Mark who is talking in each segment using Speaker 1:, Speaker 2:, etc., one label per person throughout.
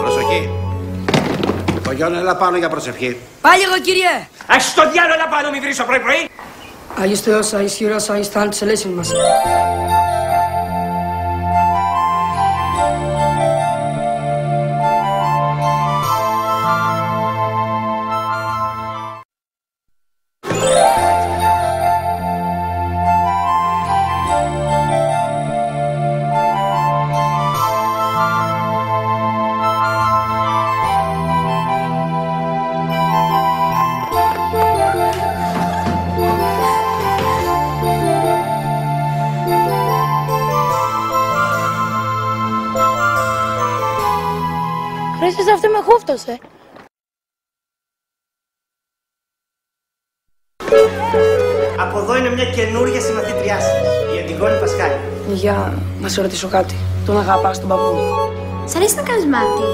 Speaker 1: Προσοχή. Το Γιώργο, έλα πάνω για προσευχή.
Speaker 2: Πάλι εγώ, κύριε.
Speaker 3: Ας το διάλογο, έλα πάνω, μη βρίσω πρωί-πρωί.
Speaker 2: Άγιος Θεός, Άγιος Ιερός, Άγιος Θάνατος, ελέησον μας.
Speaker 4: Χρήστος, αυτό με χούφτωσε.
Speaker 3: Από εδώ είναι μια καινούργια συμμαθήτριά σας, η Αντιγόνη Πασχάλη.
Speaker 2: Για να σε ρωτήσω κάτι. Τον αγαπάς τον παππού?
Speaker 4: Σ' αρέσει να κάνεις μάτι?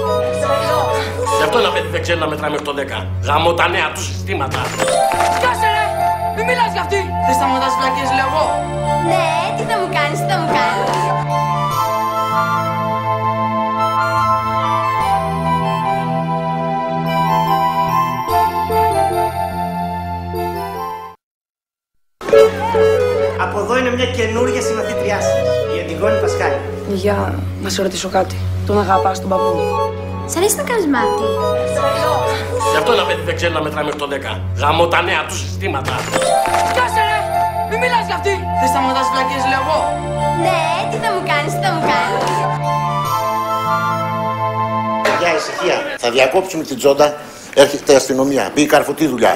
Speaker 3: Γι' αυτό ένα παιδί δεν ξέρει να μετράει μέχρι το 10. Γαμώ τα νέα του συστήματα.
Speaker 2: Σκάσε ρε! Μη μιλάς για αυτή! Δεν σταματάς βλακίες, λέω εγώ.
Speaker 4: Ναι, τι θα μου κάνεις, τι θα μου κάνεις.
Speaker 3: Από εδώ είναι μια καινούργια συμμαθήτριά σας, η Αντιγόνη Πασχάλη.
Speaker 2: Για να σε ρωτήσω κάτι. Τον αγαπάς τον παππού?
Speaker 4: Σ' αρέσει να κάνεις μάτι?
Speaker 3: Γι' αυτό ένα παιδί δεν ξέρει να μετράει μέχρι το 10. Γαμώ τα νέα του συστήματα.
Speaker 2: Σκάσε ρε! Μη μιλάς για αυτή! Δεν σταματάς βλακίες, λέω εγώ.
Speaker 4: Ναι, τι θα μου κάνεις, τι θα μου κάνεις.
Speaker 5: Για ησυχία. Θα διακόψουμε την τσόντα. Έρχεται η αστυνομία. Μπει η καρφωτή δουλειά.